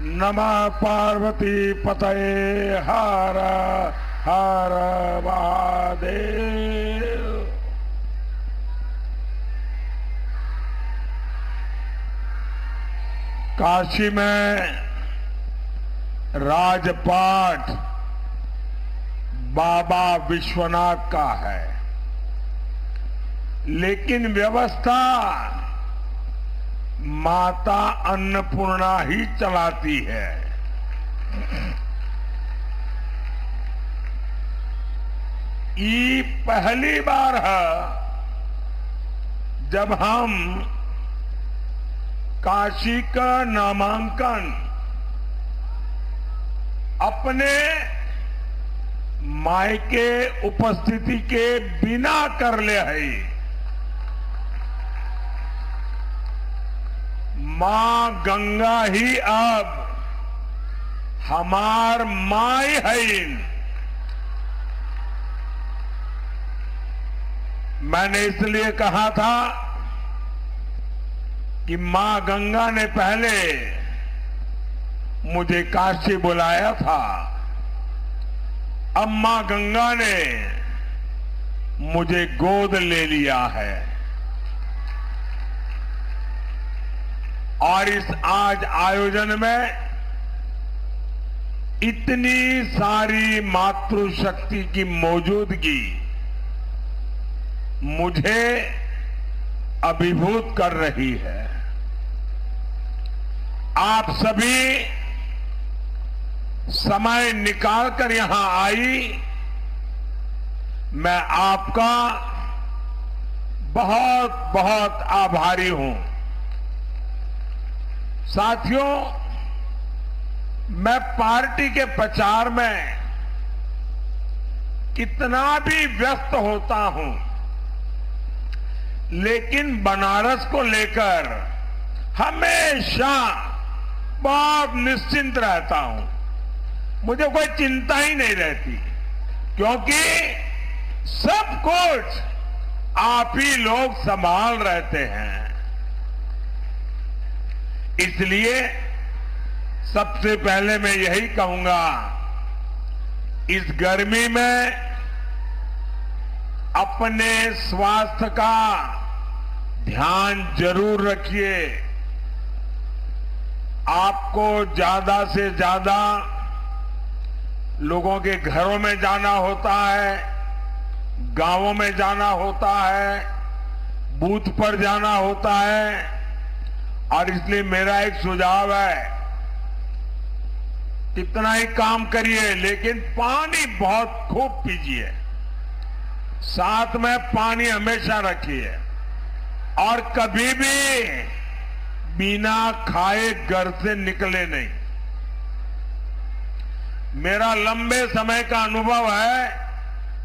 नमः पार्वती पतये हर हर महादेव। काशी में राजपाट बाबा विश्वनाथ का है, लेकिन व्यवस्था माता अन्नपूर्णा ही चलाती है। ये पहली बार है जब हम काशी का नामांकन अपने मायके उपस्थिति के बिना कर ले है। मां गंगा ही अब हमार माई है। मैंने इसलिए कहा था कि मां गंगा ने पहले मुझे काशी बुलाया था, अब मां गंगा ने मुझे गोद ले लिया है। और इस आज आयोजन में इतनी सारी मातृशक्ति की मौजूदगी मुझे अभिभूत कर रही है। आप सभी समय निकालकर यहां आई, मैं आपका बहुत बहुत आभारी हूं। साथियों, मैं पार्टी के प्रचार में कितना भी व्यस्त होता हूं, लेकिन बनारस को लेकर हमेशा बहुत निश्चिंत रहता हूं। मुझे कोई चिंता ही नहीं रहती, क्योंकि सब कुछ आप ही लोग संभाल रहते हैं। इसलिए सबसे पहले मैं यही कहूंगा, इस गर्मी में अपने स्वास्थ्य का ध्यान जरूर रखिए। आपको ज्यादा से ज्यादा लोगों के घरों में जाना होता है, गांवों में जाना होता है, बूथ पर जाना होता है। और इसलिए मेरा एक सुझाव है, कितना ही काम करिए लेकिन पानी बहुत खूब पीजिए, साथ में पानी हमेशा रखिए, और कभी भी बिना खाए घर से निकले नहीं। मेरा लंबे समय का अनुभव है,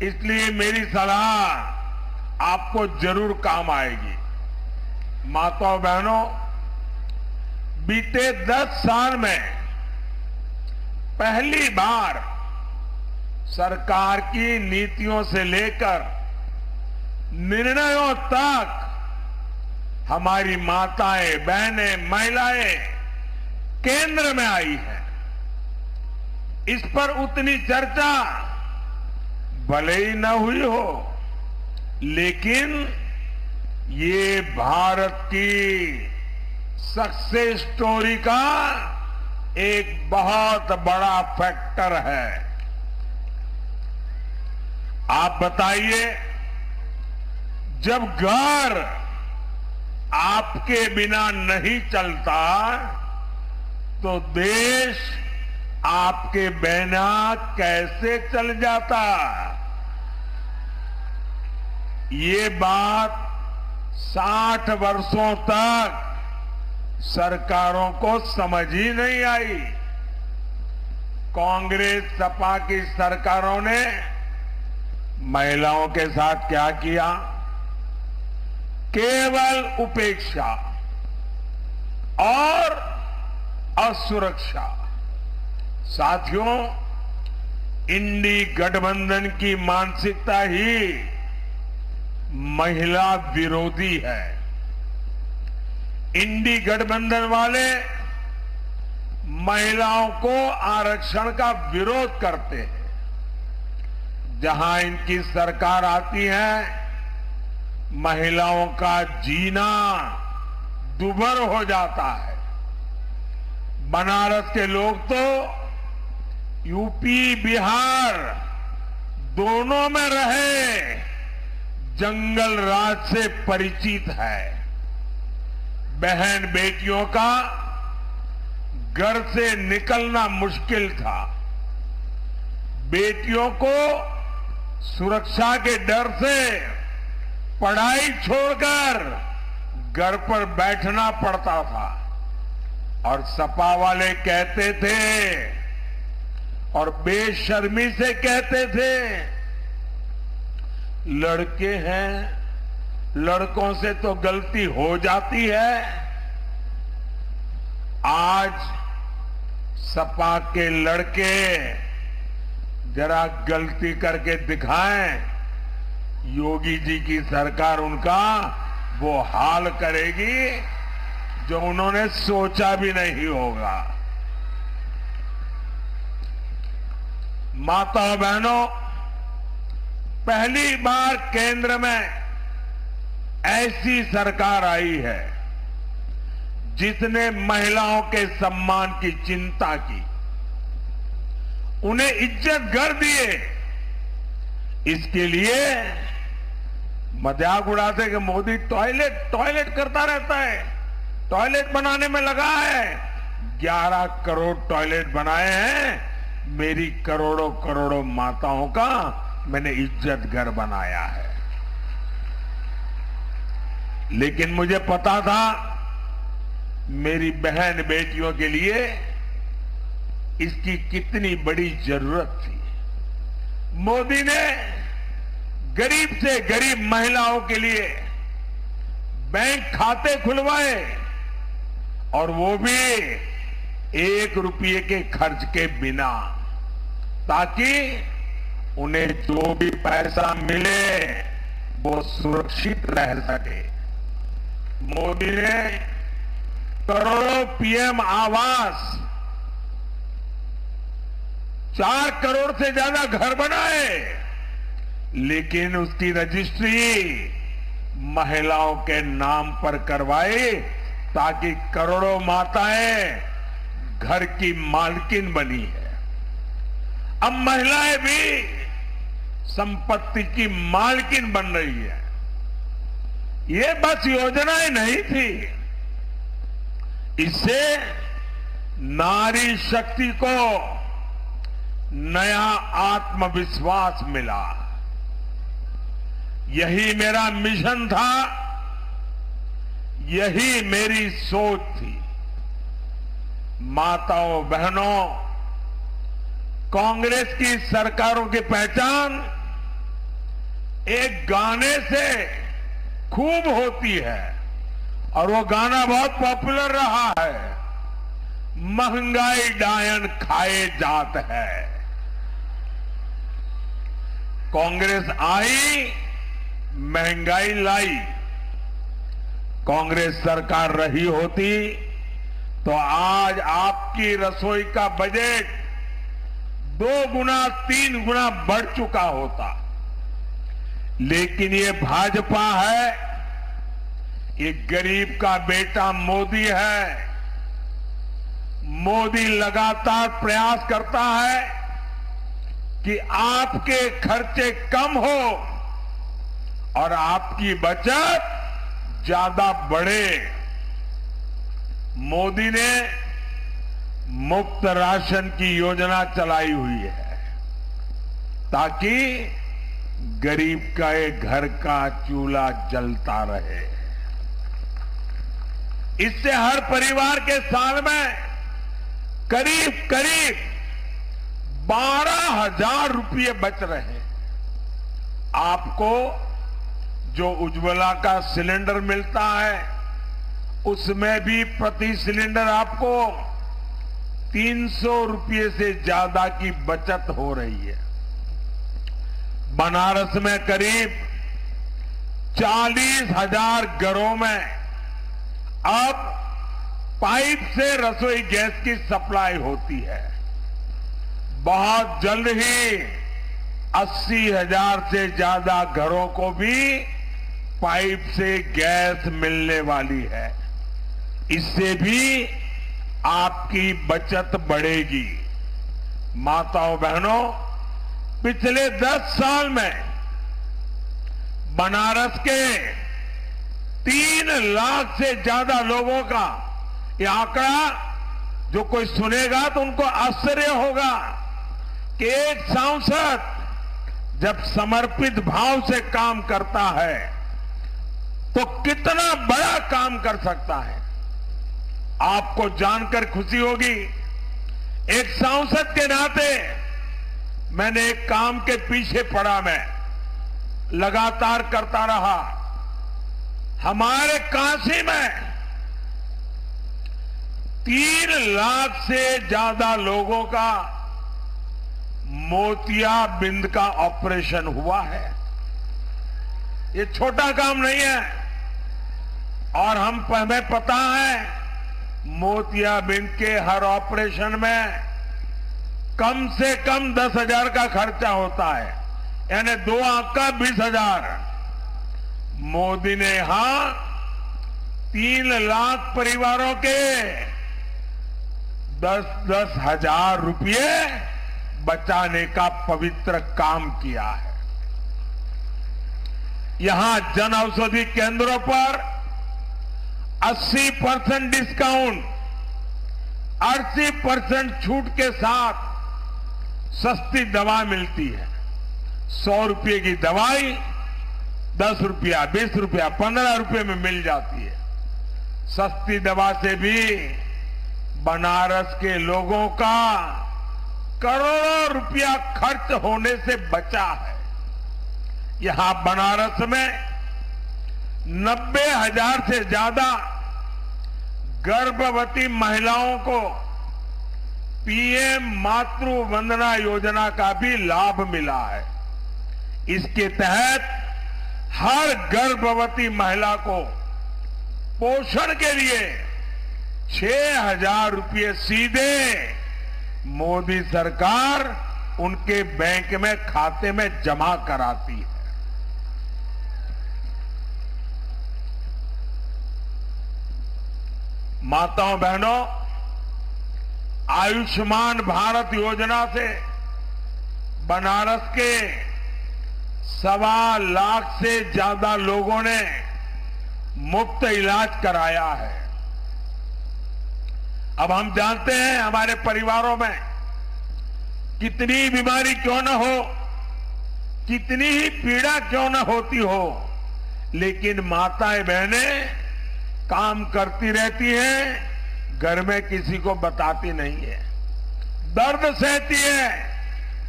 इसलिए मेरी सलाह आपको जरूर काम आएगी। माताओं बहनों, बीते 10 साल में पहली बार सरकार की नीतियों से लेकर निर्णयों तक हमारी माताएं, बहनें, महिलाएं केंद्र में आई हैं। इस पर उतनी चर्चा भले ही न हुई हो, लेकिन ये भारत की सक्सेस स्टोरी का एक बहुत बड़ा फैक्टर है। आप बताइए, जब घर आपके बिना नहीं चलता तो देश आपके बिना कैसे चल जाता? ये बात 60 वर्षों तक सरकारों को समझ ही नहीं आई। कांग्रेस सपा की सरकारों ने महिलाओं के साथ क्या किया? केवल उपेक्षा और असुरक्षा। साथियों, इंडी गठबंधन की मानसिकता ही महिला विरोधी है। इंडी गठबंधन वाले महिलाओं को आरक्षण का विरोध करते हैं। जहां इनकी सरकार आती है, महिलाओं का जीना दुभर हो जाता है। बनारस के लोग तो यूपी, बिहार दोनों में रहे जंगल राज से परिचित है। बहन बेटियों का घर से निकलना मुश्किल था। बेटियों को सुरक्षा के डर से पढ़ाई छोड़कर घर पर बैठना पड़ता था। और सपा वाले कहते थे और बेशर्मी से कहते थे, लड़के हैं, लड़कों से तो गलती हो जाती है। आज सपा के लड़के जरा गलती करके दिखाएं, योगी जी की सरकार उनका वो हाल करेगी जो उन्होंने सोचा भी नहीं होगा। माताओं बहनों, पहली बार केंद्र में ऐसी सरकार आई है जिसने महिलाओं के सम्मान की चिंता की, उन्हें इज्जत घर दिए। इसके लिए मजाक उड़ाते कि मोदी टॉयलेट करता रहता है, टॉयलेट बनाने में लगा है। 11 करोड़ टॉयलेट बनाए हैं। मेरी करोड़ों करोड़ों माताओं का मैंने इज्जत घर बनाया है। लेकिन मुझे पता था मेरी बहन बेटियों के लिए इसकी कितनी बड़ी जरूरत थी। मोदी ने गरीब से गरीब महिलाओं के लिए बैंक खाते खुलवाए और वो भी 1 रुपये के खर्च के बिना, ताकि उन्हें जो भी पैसा मिले वो सुरक्षित रह सके। मोदी ने करोड़ों पीएम आवास, 4 करोड़ से ज्यादा घर बनाए, लेकिन उसकी रजिस्ट्री महिलाओं के नाम पर करवाई ताकि करोड़ों माताएं घर की मालकिन बनी है। अब महिलाएं भी संपत्ति की मालकिन बन रही है। ये बस योजनाएं नहीं थी, इससे नारी शक्ति को नया आत्मविश्वास मिला। यही मेरा मिशन था, यही मेरी सोच थी। माताओं बहनों, कांग्रेस की सरकारों की पहचान एक गाने से खूब होती है और वो गाना बहुत पॉपुलर रहा है, महंगाई डायन खाए जात है। कांग्रेस आई, महंगाई लाई। कांग्रेस सरकार रही होती तो आज आपकी रसोई का बजट 2 गुना 3 गुना बढ़ चुका होता। लेकिन ये भाजपा है, ये गरीब का बेटा मोदी है। मोदी लगातार प्रयास करता है कि आपके खर्चे कम हो और आपकी बचत ज्यादा बढ़े। मोदी ने मुफ्त राशन की योजना चलाई हुई है ताकि गरीब का एक घर का चूल्हा जलता रहे। इससे हर परिवार के साल में करीब करीब 12,000 रुपये बच रहे हैं। आपको जो उज्ज्वला का सिलेंडर मिलता है उसमें भी प्रति सिलेंडर आपको 300 रुपये से ज्यादा की बचत हो रही है। बनारस में करीब 40,000 घरों में अब पाइप से रसोई गैस की सप्लाई होती है। बहुत जल्द ही 80,000 से ज्यादा घरों को भी पाइप से गैस मिलने वाली है। इससे भी आपकी बचत बढ़ेगी। माताओं बहनों, पिछले 10 साल में बनारस के 3 लाख से ज्यादा लोगों का ये आंकड़ा जो कोई सुनेगा तो उनको आश्चर्य होगा कि एक सांसद जब समर्पित भाव से काम करता है तो कितना बड़ा काम कर सकता है। आपको जानकर खुशी होगी, एक सांसद के नाते मैंने एक काम के पीछे पड़ा, मैं लगातार करता रहा। हमारे काशी में 3 लाख से ज्यादा लोगों का मोतियाबिंद का ऑपरेशन हुआ है। ये छोटा काम नहीं है। और हमें पता है मोतियाबिंद के हर ऑपरेशन में कम से कम 10,000 का खर्चा होता है, यानी 2 आंख का 20,000। मोदी ने यहां 3 लाख परिवारों के 10-10 हजार रुपये बचाने का पवित्र काम किया है। यहां जन औषधि केंद्रों पर 80% डिस्काउंट, 80% छूट के साथ सस्ती दवा मिलती है। 100 रुपये की दवाई 10 रुपया, 20 रुपया, 15 रुपये में मिल जाती है। सस्ती दवा से भी बनारस के लोगों का करोड़ों रुपया खर्च होने से बचा है। यहां बनारस में 90,000 से ज्यादा गर्भवती महिलाओं को पीएम मातृ वंदना योजना का भी लाभ मिला है। इसके तहत हर गर्भवती महिला को पोषण के लिए 6,000 रुपये सीधे मोदी सरकार उनके बैंक में खाते में जमा कराती है। माताओं बहनों, आयुष्मान भारत योजना से बनारस के 1.25 लाख से ज्यादा लोगों ने मुफ्त इलाज कराया है। अब हम जानते हैं हमारे परिवारों में कितनी बीमारी क्यों न हो, कितनी ही पीड़ा क्यों न होती हो, लेकिन माताएं बहनें काम करती रहती हैं, घर में किसी को बताती नहीं है। दर्द सहती है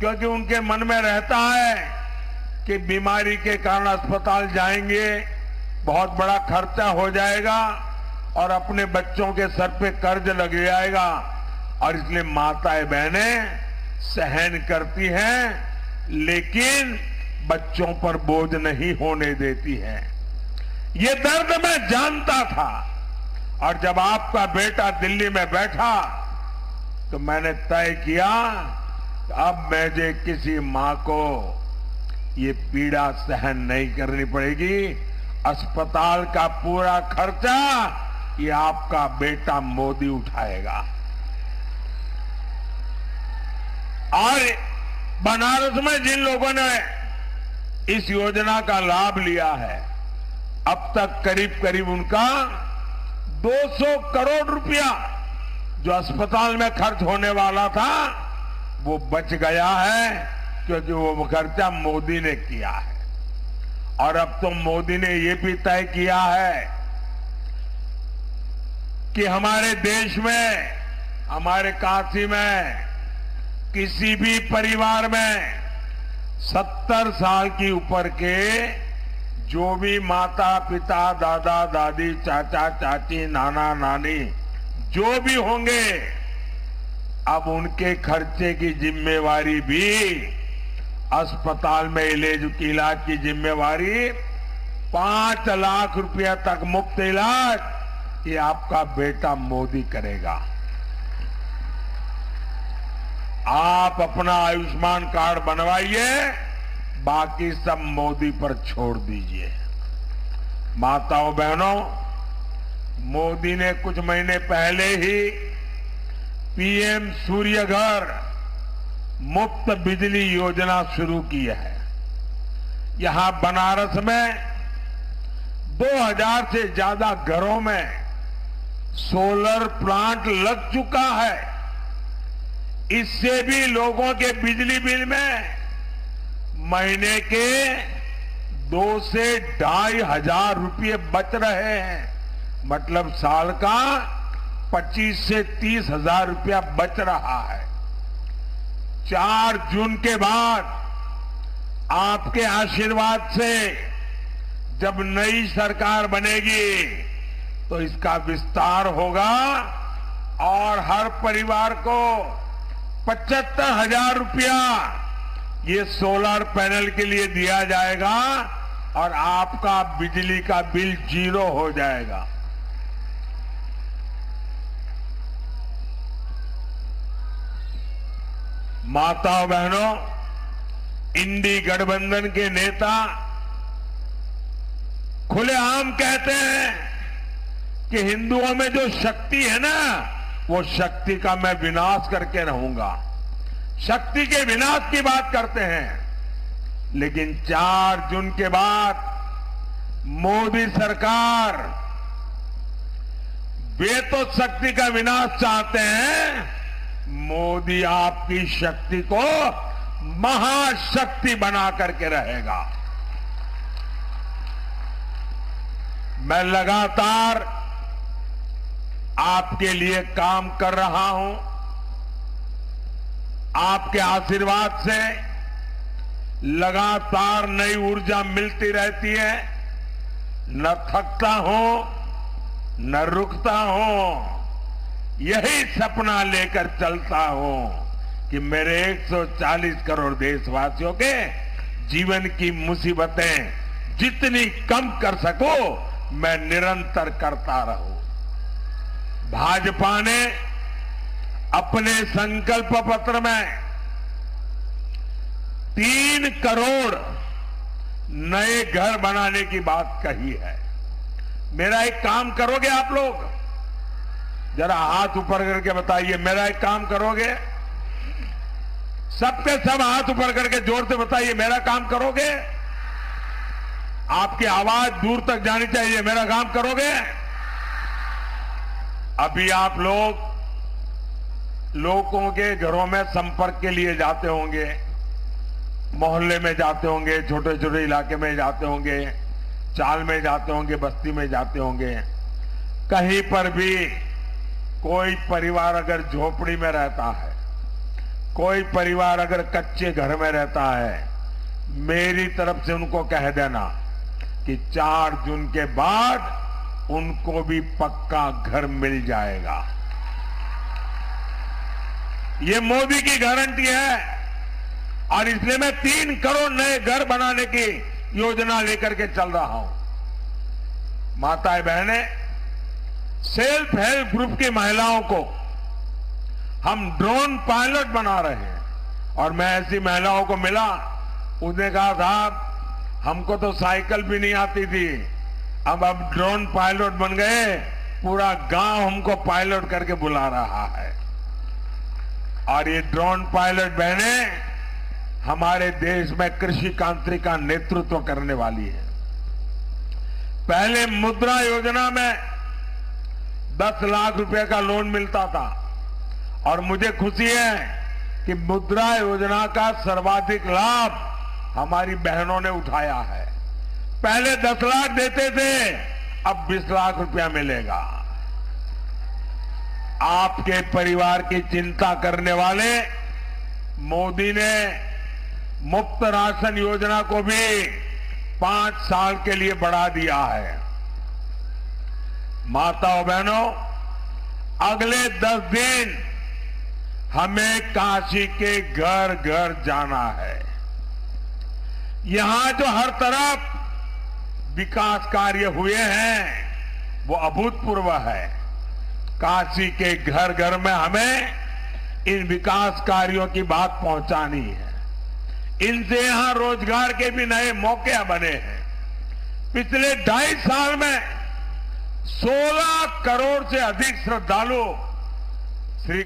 क्योंकि उनके मन में रहता है कि बीमारी के कारण अस्पताल जाएंगे, बहुत बड़ा खर्चा हो जाएगा और अपने बच्चों के सर पे कर्ज लग जाएगा। और इसलिए माताएं बहनें सहन करती हैं, लेकिन बच्चों पर बोझ नहीं होने देती हैं। ये दर्द मैं जानता था और जब आपका बेटा दिल्ली में बैठा तो मैंने तय किया कि अब मुझे किसी मां को ये पीड़ा सहन नहीं करनी पड़ेगी। अस्पताल का पूरा खर्चा ये आपका बेटा मोदी उठाएगा। और बनारस में जिन लोगों ने इस योजना का लाभ लिया है, अब तक करीब करीब उनका 200 करोड़ रुपया जो अस्पताल में खर्च होने वाला था वो बच गया है, क्योंकि वो खर्चा मोदी ने किया है। और अब तो मोदी ने ये भी तय किया है कि हमारे देश में, हमारे काशी में किसी भी परिवार में 70 साल की ऊपर के जो भी माता पिता, दादा दादी, चाचा चाची, नाना नानी जो भी होंगे, अब उनके खर्चे की जिम्मेवारी भी, अस्पताल में इलाज की जिम्मेवारी 5 लाख रुपया तक मुफ्त इलाज ये आपका बेटा मोदी करेगा। आप अपना आयुष्मान कार्ड बनवाइए, बाकी सब मोदी पर छोड़ दीजिए। माताओं बहनों, मोदी ने कुछ महीने पहले ही पीएम सूर्य घर मुफ्त बिजली योजना शुरू की है। यहां बनारस में 2000 से ज्यादा घरों में सोलर प्लांट लग चुका है। इससे भी लोगों के बिजली बिल में महीने के 2 से 2,500 रुपये बच रहे हैं। मतलब साल का 25 से 30 हजार रुपया बच रहा है। 4 जून के बाद आपके आशीर्वाद से जब नई सरकार बनेगी तो इसका विस्तार होगा और हर परिवार को 75,000 रुपया ये सोलर पैनल के लिए दिया जाएगा और आपका बिजली का बिल 0 हो जाएगा। माताओं बहनों, इंडी गठबंधन के नेता खुलेआम कहते हैं कि हिंदुओं में जो शक्ति है ना, वो शक्ति का मैं विनाश करके रहूंगा। शक्ति के विनाश की बात करते हैं। लेकिन 4 जून के बाद मोदी सरकार वे तो शक्ति का विनाश चाहते हैं, मोदी आपकी शक्ति को महाशक्ति बना करके रहेगा। मैं लगातार आपके लिए काम कर रहा हूं। आपके आशीर्वाद से लगातार नई ऊर्जा मिलती रहती है। न थकता हूं, न रुकता हूं। यही सपना लेकर चलता हूं कि मेरे 140 करोड़ देशवासियों के जीवन की मुसीबतें जितनी कम कर सकूं, मैं निरंतर करता रहूं। भाजपा ने अपने संकल्प पत्र में 3 करोड़ नए घर बनाने की बात कही है। मेरा एक काम करोगे आप लोग? जरा हाथ ऊपर करके बताइए, मेरा एक काम करोगे? सबके सब हाथ ऊपर करके जोर से बताइए, मेरा काम करोगे? आपकी आवाज दूर तक जानी चाहिए, मेरा काम करोगे? अभी आप लोगों के घरों में संपर्क के लिए जाते होंगे, मोहल्ले में जाते होंगे, छोटे छोटे इलाके में जाते होंगे, चाल में जाते होंगे, बस्ती में जाते होंगे। कहीं पर भी कोई परिवार अगर झोपड़ी में रहता है, कोई परिवार अगर कच्चे घर में रहता है, मेरी तरफ से उनको कह देना कि 4 जून के बाद उनको भी पक्का घर मिल जाएगा। ये मोदी की गारंटी है और इसलिए मैं 3 करोड़ नए घर बनाने की योजना लेकर के चल रहा हूं। माताएं बहनें, सेल्फ हेल्प ग्रुप की महिलाओं को हम ड्रोन पायलट बना रहे हैं। और मैं ऐसी महिलाओं को मिला, उसने कहा साहब हमको तो साइकिल भी नहीं आती थी, अब ड्रोन पायलट बन गए, पूरा गांव हमको पायलट करके बुला रहा है। और ये ड्रोन पायलट बहनें हमारे देश में कृषि क्रांति का नेतृत्व करने वाली है। पहले मुद्रा योजना में 10 लाख रुपए का लोन मिलता था और मुझे खुशी है कि मुद्रा योजना का सर्वाधिक लाभ हमारी बहनों ने उठाया है। पहले 10 लाख देते थे, अब 20 लाख रुपया मिलेगा। आपके परिवार की चिंता करने वाले मोदी ने मुफ्त राशन योजना को भी 5 साल के लिए बढ़ा दिया है। माताओं बहनों, अगले 10 दिन हमें काशी के घर घर जाना है। यहां जो हर तरफ विकास कार्य हुए हैं, वो अभूतपूर्व है। काशी के घर घर में हमें इन विकास कार्यों की बात पहुंचानी है। इनसे यहां रोजगार के भी नए मौके बने हैं। पिछले 2.5 साल में 16 करोड़ से अधिक श्रद्धालु श्री